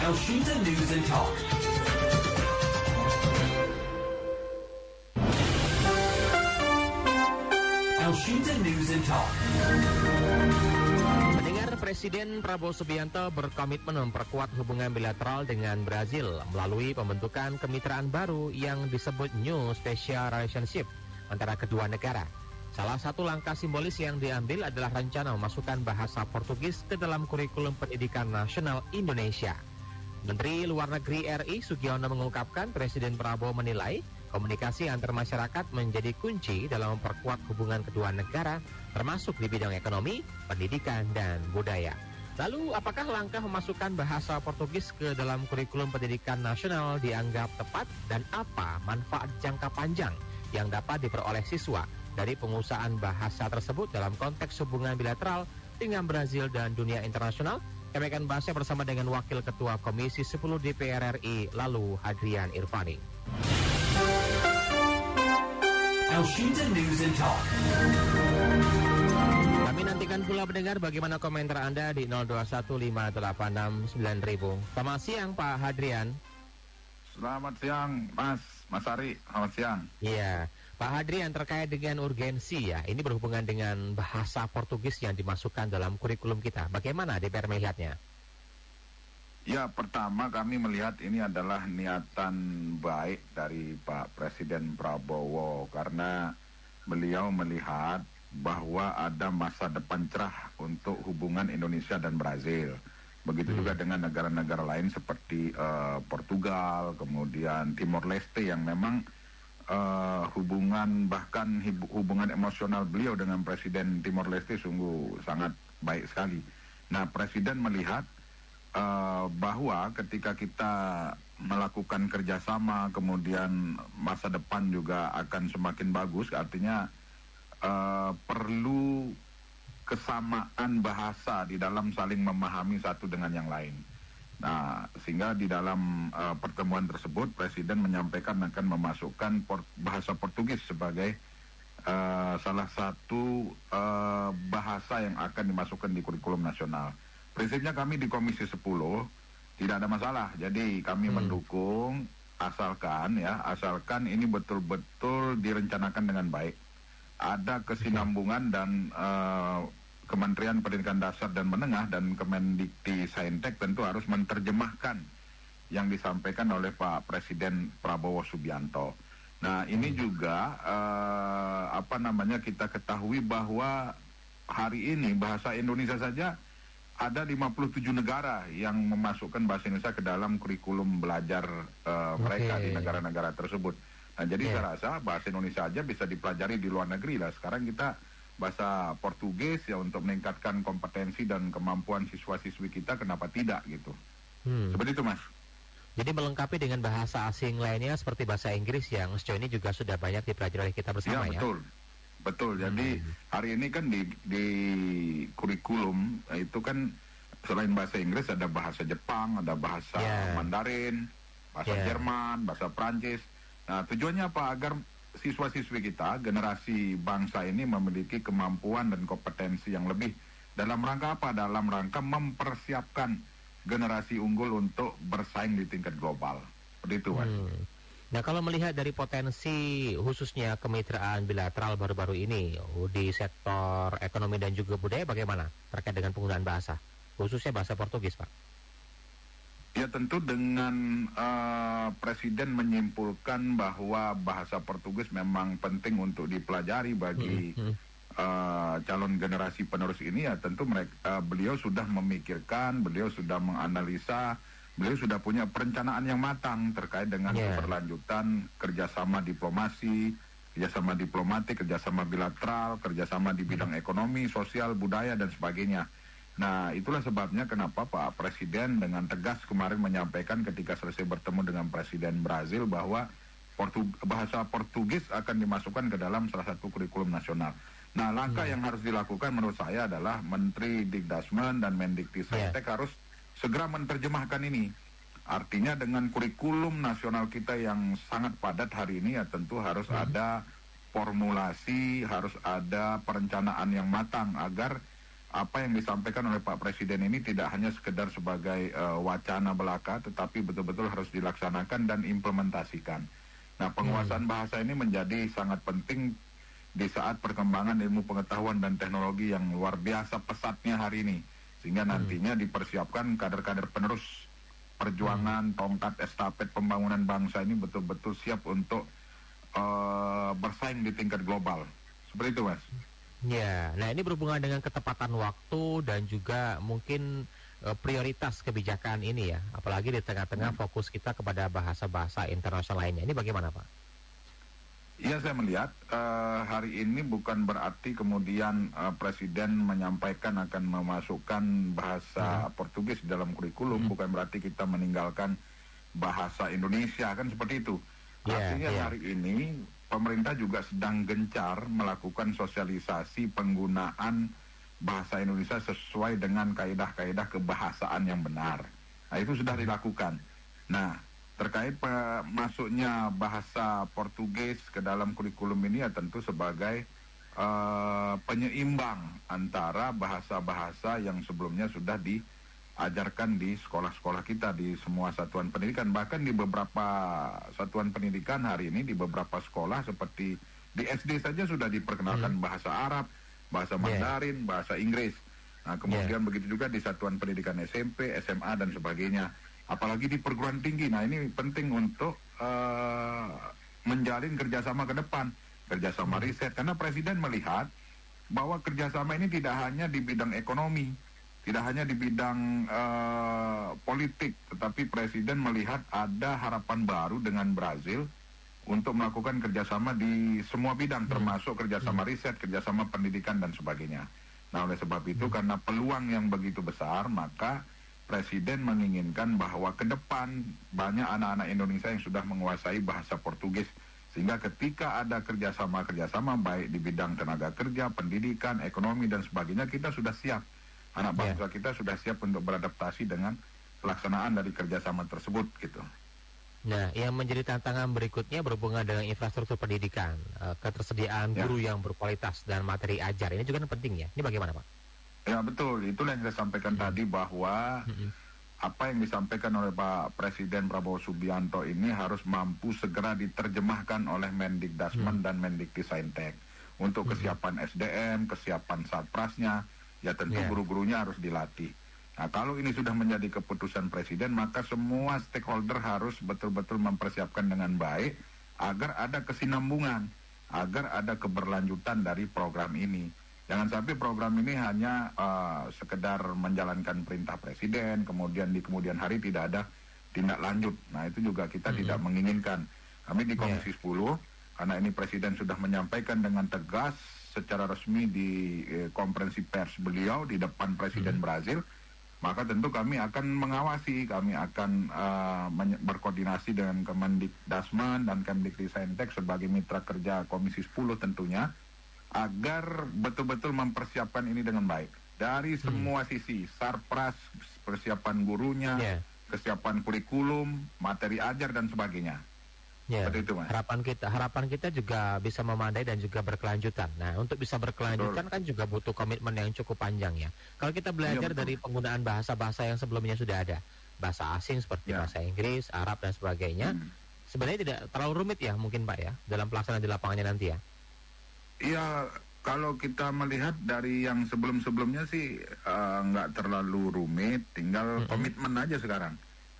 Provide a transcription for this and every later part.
Elshinta News and Talk. Elshinta News and Talk. Pendengar, Presiden Prabowo Subianto berkomitmen memperkuat hubungan bilateral dengan Brazil melalui pembentukan kemitraan baru yang disebut New Special Relationship antara kedua negara. Salah satu langkah simbolis yang diambil adalah rencana memasukkan bahasa Portugis ke dalam kurikulum pendidikan nasional Indonesia. Menteri Luar Negeri RI Sugiono mengungkapkan Presiden Prabowo menilai komunikasi antar masyarakat menjadi kunci dalam memperkuat hubungan kedua negara, termasuk di bidang ekonomi, pendidikan, dan budaya. Lalu, apakah langkah memasukkan bahasa Portugis ke dalam kurikulum pendidikan nasional dianggap tepat, dan apa manfaat jangka panjang yang dapat diperoleh siswa dari pengusahaan bahasa tersebut dalam konteks hubungan bilateral dengan Brazil dan dunia internasional? Kami akan bahasnya bersama dengan Wakil Ketua Komisi 10 DPR RI, lalu Hadrian Irfani. Elshinta News and Talk. Kami nantikan pula mendengar bagaimana komentar Anda di 0215869000. Selamat siang Pak Hadrian. Selamat siang Mas Ari, selamat siang. Iya, Pak Hadrian, terkait dengan urgensi ya, ini berhubungan dengan bahasa Portugis yang dimasukkan dalam kurikulum kita. Bagaimana DPR melihatnya? Ya, pertama kami melihat ini adalah niatan baik dari Pak Presiden Prabowo karena beliau melihat bahwa ada masa depan cerah untuk hubungan Indonesia dan Brazil. Begitu juga dengan negara-negara lain seperti Portugal, kemudian Timor Leste yang memang hubungan emosional beliau dengan Presiden Timor Leste sungguh sangat baik sekali. Nah, Presiden melihat bahwa ketika kita melakukan kerjasama, kemudian masa depan juga akan semakin bagus, artinya perlu kesamaan bahasa di dalam saling memahami satu dengan yang lain. Nah, sehingga di dalam pertemuan tersebut Presiden menyampaikan akan memasukkan bahasa Portugis sebagai salah satu bahasa yang akan dimasukkan di kurikulum nasional. Prinsipnya kami di Komisi 10 tidak ada masalah. Jadi kami mendukung asalkan ini betul-betul direncanakan dengan baik. Ada kesinambungan dan Kementerian Pendidikan Dasar dan Menengah dan Kemendikti-Saintek tentu harus menerjemahkan yang disampaikan oleh Pak Presiden Prabowo Subianto. Nah, ini juga kita ketahui bahwa hari ini bahasa Indonesia saja ada 57 negara yang memasukkan bahasa Indonesia ke dalam kurikulum belajar mereka di negara-negara tersebut. Nah, jadi saya rasa bahasa Indonesia aja bisa dipelajari di luar negeri lah. Sekarang kita bahasa Portugis ya untuk meningkatkan kompetensi dan kemampuan siswa-siswi kita, kenapa tidak gitu. Seperti itu, Mas. Jadi melengkapi dengan bahasa asing lainnya seperti bahasa Inggris yang sejauh ini juga sudah banyak dipelajari oleh kita bersama ya. Betul. Jadi hari ini kan di kurikulum itu kan selain bahasa Inggris ada bahasa Jepang, ada bahasa Mandarin, bahasa Jerman, bahasa Prancis. Nah, tujuannya apa? Agar siswa-siswi kita, generasi bangsa ini memiliki kemampuan dan kompetensi yang lebih. Dalam rangka apa? Dalam rangka mempersiapkan generasi unggul untuk bersaing di tingkat global. Seperti itu, Mas. Nah, kalau melihat dari potensi khususnya kemitraan bilateral baru-baru ini di sektor ekonomi dan juga budaya, bagaimana terkait dengan penggunaan bahasa, khususnya bahasa Portugis, Pak? Ya, tentu dengan Presiden menyimpulkan bahwa bahasa Portugis memang penting untuk dipelajari bagi calon generasi penerus ini, ya tentu beliau sudah memikirkan, beliau sudah menganalisa, beliau sudah punya perencanaan yang matang terkait dengan keberlanjutan kerjasama diplomasi, kerjasama diplomatik, kerjasama bilateral, kerjasama di bidang ekonomi, sosial, budaya, dan sebagainya. Nah, itulah sebabnya kenapa Pak Presiden dengan tegas kemarin menyampaikan ketika selesai bertemu dengan Presiden Brazil bahwa bahasa Portugis akan dimasukkan ke dalam salah satu kurikulum nasional. Nah, langkah yang harus dilakukan menurut saya adalah Menteri Dikdasmen dan Mendikti-Saintek harus segera menerjemahkan ini. Artinya dengan kurikulum nasional kita yang sangat padat hari ini, ya tentu harus ada formulasi, harus ada perencanaan yang matang agar apa yang disampaikan oleh Pak Presiden ini tidak hanya sekedar sebagai wacana belaka, tetapi betul-betul harus dilaksanakan dan implementasikan. Nah, penguasaan bahasa ini menjadi sangat penting di saat perkembangan ilmu pengetahuan dan teknologi yang luar biasa pesatnya hari ini. Sehingga nantinya dipersiapkan kader-kader penerus perjuangan tongkat estafet pembangunan bangsa ini betul-betul siap untuk bersaing di tingkat global. Seperti itu, Mas. Ya, nah ini berhubungan dengan ketepatan waktu dan juga mungkin prioritas kebijakan ini ya, apalagi di tengah-tengah fokus kita kepada bahasa-bahasa internasional lainnya. Ini bagaimana, Pak? Iya, saya melihat hari ini bukan berarti kemudian Presiden menyampaikan akan memasukkan bahasa Portugis di dalam kurikulum, bukan berarti kita meninggalkan bahasa Indonesia, kan seperti itu. Artinya hari ini pemerintah juga sedang gencar melakukan sosialisasi penggunaan bahasa Indonesia sesuai dengan kaidah-kaidah kebahasaan yang benar. Nah, itu sudah dilakukan. Nah, terkait masuknya bahasa Portugis ke dalam kurikulum ini ya tentu sebagai penyeimbang antara bahasa-bahasa yang sebelumnya sudah diajarkan di sekolah-sekolah kita, di semua satuan pendidikan. Bahkan di beberapa satuan pendidikan hari ini, di beberapa sekolah seperti di SD saja sudah diperkenalkan bahasa Arab, bahasa Mandarin, bahasa Inggris. Nah, kemudian begitu juga di satuan pendidikan SMP, SMA, dan sebagainya. Apalagi di perguruan tinggi. Nah, ini penting untuk menjalin kerjasama ke depan, kerjasama riset. Karena Presiden melihat bahwa kerjasama ini tidak hanya di bidang ekonomi, tidak hanya di bidang politik, tetapi Presiden melihat ada harapan baru dengan Brazil untuk melakukan kerjasama di semua bidang, termasuk kerjasama riset, kerjasama pendidikan, dan sebagainya. Nah, oleh sebab itu, karena peluang yang begitu besar, maka Presiden menginginkan bahwa ke depan banyak anak-anak Indonesia yang sudah menguasai bahasa Portugis, sehingga ketika ada kerjasama baik di bidang tenaga kerja, pendidikan, ekonomi, dan sebagainya, kita sudah siap. Anak bangsa kita sudah siap untuk beradaptasi dengan pelaksanaan dari kerjasama tersebut, gitu. Nah, yang menjadi tantangan berikutnya berhubungan dengan infrastruktur pendidikan, ketersediaan guru yang berkualitas dan materi ajar. Ini juga penting ya. Ini bagaimana, Pak? Ya, betul. Itulah yang saya sampaikan tadi, bahwa apa yang disampaikan oleh Pak Presiden Prabowo Subianto ini harus mampu segera diterjemahkan oleh Mendikdasmen dan Mendiktisaintek untuk kesiapan SDM, kesiapan satprasnya. Ya tentu guru-gurunya harus dilatih. Nah, kalau ini sudah menjadi keputusan Presiden, maka semua stakeholder harus betul-betul mempersiapkan dengan baik agar ada kesinambungan, agar ada keberlanjutan dari program ini. Jangan sampai program ini hanya sekedar menjalankan perintah Presiden, kemudian di kemudian hari tidak ada tindak lanjut. Nah, itu juga kita tidak menginginkan. Kami di Komisi 10, karena ini Presiden sudah menyampaikan dengan tegas secara resmi di konferensi pers beliau di depan Presiden Brazil, maka tentu kami akan mengawasi, kami akan berkoordinasi dengan Kemendikdasmen dan Kemdiktisaintek sebagai mitra kerja Komisi 10 tentunya, agar betul-betul mempersiapkan ini dengan baik. Dari semua sisi, sarpras, persiapan gurunya, kesiapan kurikulum, materi ajar, dan sebagainya. Seperti itu, Mas. Harapan kita juga bisa memadai dan juga berkelanjutan. Nah, untuk bisa berkelanjutan kan juga butuh komitmen yang cukup panjang ya. Kalau kita belajar dari penggunaan bahasa-bahasa yang sebelumnya sudah ada, bahasa asing seperti bahasa Inggris, Arab, dan sebagainya, sebenarnya tidak terlalu rumit ya mungkin, Pak ya, dalam pelaksanaan di lapangannya nanti ya. Iya, kalau kita melihat dari yang sebelum-sebelumnya sih nggak terlalu rumit, tinggal komitmen aja sekarang.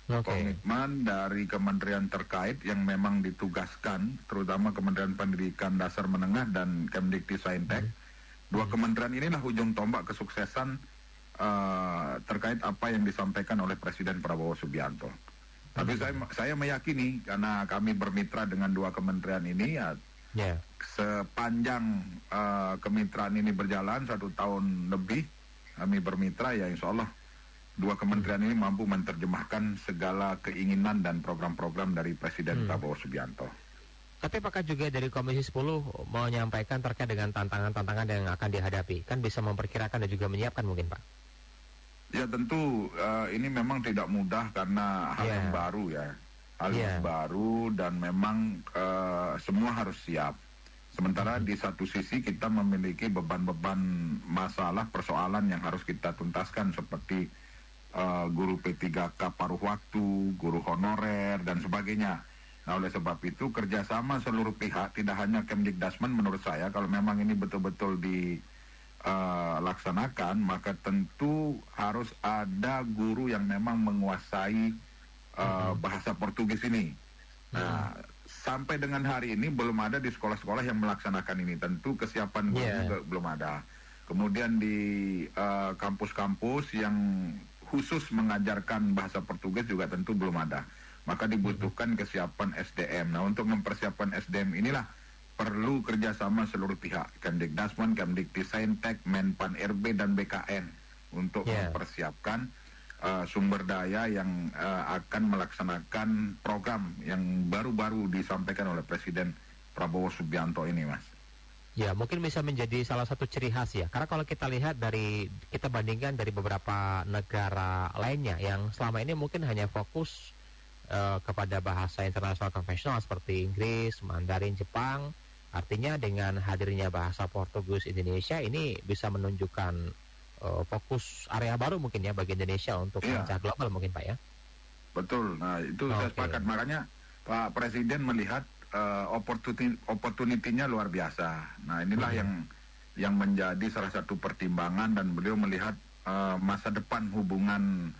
Komitmen dari kementerian terkait yang memang ditugaskan, terutama Kementerian Pendidikan Dasar Menengah dan Kemdiktisaintek. Dua kementerian inilah ujung tombak kesuksesan terkait apa yang disampaikan oleh Presiden Prabowo Subianto. Tapi saya meyakini, karena kami bermitra dengan dua kementerian ini, sepanjang kemitraan ini berjalan 1 tahun lebih, kami bermitra, ya insya Allah dua kementerian ini mampu menerjemahkan segala keinginan dan program-program dari Presiden Prabowo Subianto. Tapi apakah juga dari Komisi 10 menyampaikan terkait dengan tantangan-tantangan yang akan dihadapi? Kan bisa memperkirakan dan juga menyiapkan mungkin, Pak? Ya tentu ini memang tidak mudah karena hal yang baru ya. Hal yang baru, dan memang semua harus siap. Sementara di satu sisi kita memiliki beban-beban masalah persoalan yang harus kita tuntaskan seperti guru P3K paruh waktu, guru honorer dan sebagainya. Nah, oleh sebab itu kerjasama seluruh pihak, tidak hanya Kemdikdasmen, menurut saya kalau memang ini betul-betul dilaksanakan, maka tentu harus ada guru yang memang menguasai bahasa Portugis ini. Nah, sampai dengan hari ini belum ada di sekolah-sekolah yang melaksanakan ini. Tentu kesiapan guru juga belum ada. Kemudian di kampus-kampus yang khusus mengajarkan bahasa Portugis juga tentu belum ada. Maka dibutuhkan kesiapan SDM. Nah, untuk mempersiapkan SDM inilah perlu kerjasama seluruh pihak, Kemdikdasmen, Kemdiktisaintek, Menpan RB dan BKN untuk mempersiapkan sumber daya yang akan melaksanakan program yang baru-baru disampaikan oleh Presiden Prabowo Subianto ini, Mas. Ya, mungkin bisa menjadi salah satu ciri khas ya. Karena kalau kita lihat kita bandingkan dari beberapa negara lainnya yang selama ini mungkin hanya fokus kepada bahasa internasional konvensional seperti Inggris, Mandarin, Jepang. Artinya dengan hadirnya bahasa Portugis Indonesia ini bisa menunjukkan fokus area baru mungkin ya bagi Indonesia untuk kancah global mungkin, Pak ya. Betul. Nah, itu saya sepakat. Makanya Pak Presiden melihat opportunity-nya luar biasa. Nah, inilah yang menjadi salah satu pertimbangan, dan beliau melihat masa depan hubungan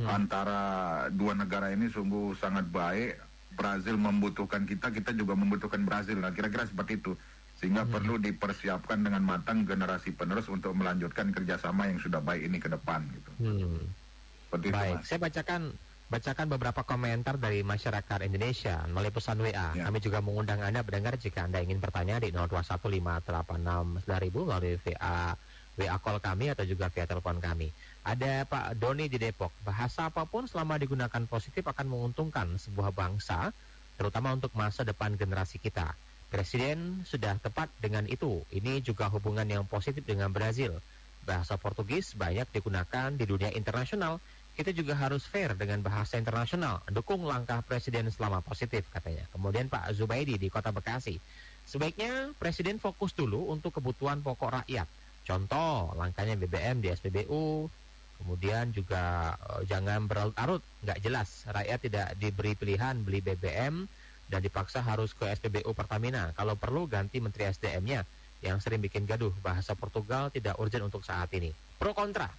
antara dua negara ini sungguh sangat baik. Brazil membutuhkan kita juga membutuhkan Brazil. Nah, kira-kira seperti itu. Sehingga perlu dipersiapkan dengan matang generasi penerus untuk melanjutkan kerjasama yang sudah baik ini ke depan. Gitu. Seperti baik, itu, Mas. saya bacakan beberapa komentar dari masyarakat Indonesia melalui pesan WA. Kami juga mengundang Anda pendengar jika Anda ingin bertanya di 0215869000 melalui WA call kami atau juga via telepon kami. Ada Pak Doni di Depok. Bahasa apapun selama digunakan positif akan menguntungkan sebuah bangsa, terutama untuk masa depan generasi kita. Presiden sudah tepat dengan itu. Ini juga hubungan yang positif dengan Brazil. Bahasa Portugis banyak digunakan di dunia internasional. Kita juga harus fair dengan bahasa internasional. Dukung langkah Presiden selama positif, katanya. Kemudian Pak Zubaidi di Kota Bekasi. Sebaiknya Presiden fokus dulu untuk kebutuhan pokok rakyat. Contoh, langkahnya BBM di SPBU. Kemudian juga jangan berlarut-larut, nggak jelas. Rakyat tidak diberi pilihan beli BBM dan dipaksa harus ke SPBU Pertamina. Kalau perlu ganti Menteri SDM-nya yang sering bikin gaduh. Bahasa Portugal tidak urgent untuk saat ini. Pro kontra,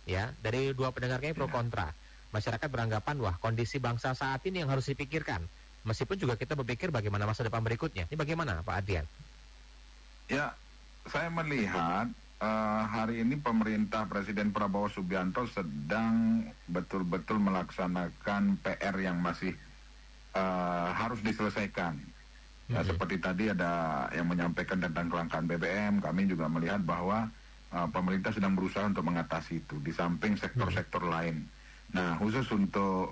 ya, dari dua pendengar kami pro kontra. Masyarakat beranggapan, wah, kondisi bangsa saat ini yang harus dipikirkan. Meskipun juga kita berpikir bagaimana masa depan berikutnya. Ini bagaimana, Pak Adrian? Ya, saya melihat hari ini pemerintah Presiden Prabowo Subianto sedang betul-betul melaksanakan PR yang masih harus diselesaikan. Ya, seperti tadi ada yang menyampaikan tentang kelangkaan BBM, kami juga melihat bahwa pemerintah sedang berusaha untuk mengatasi itu di samping sektor-sektor lain. Nah, khusus untuk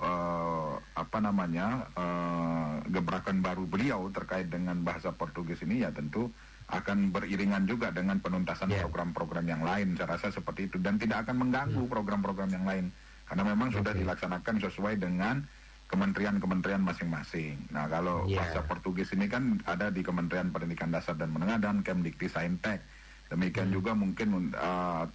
gebrakan baru beliau terkait dengan bahasa Portugis ini, ya tentu akan beriringan juga dengan penuntasan program-program yang lain. Saya rasa seperti itu, dan tidak akan mengganggu program-program yang lain karena memang sudah dilaksanakan sesuai dengan kementerian-kementerian masing-masing. Nah, kalau bahasa Portugis ini kan ada di Kementerian Pendidikan Dasar dan Menengah dan Kemdiktisaintek. Demikian juga mungkin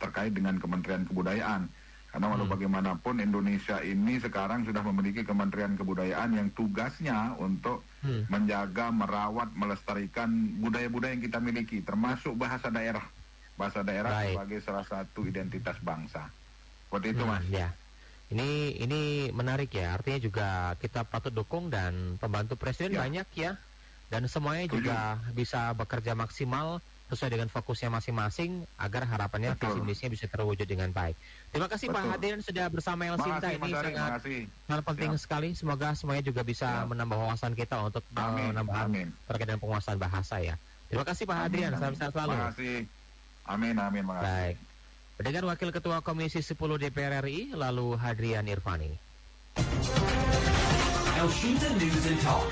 terkait dengan Kementerian Kebudayaan. Karena walau bagaimanapun Indonesia ini sekarang sudah memiliki Kementerian Kebudayaan yang tugasnya untuk menjaga, merawat, melestarikan budaya-budaya yang kita miliki, termasuk bahasa daerah. Bahasa daerah sebagai salah satu identitas bangsa. Seperti itu, Mas. Ya. Ini menarik ya, artinya juga kita patut dukung dan pembantu Presiden banyak ya, dan semuanya juga bisa bekerja maksimal sesuai dengan fokusnya masing-masing agar harapannya visi misinya bisa terwujud dengan baik. Terima kasih Pak Hadirin sudah bersama El Sinta, ini sangat penting sekali. Semoga semuanya juga bisa menambah wawasan kita untuk menambah terkait dengan penguasaan bahasa ya. Terima kasih Pak Hadirin, sehat selalu. Terima kasih. Amin, makasih. Baik. Dengan Wakil Ketua Komisi 10 DPR RI, lalu Hadrian Irvani. El Shinta News and Talk.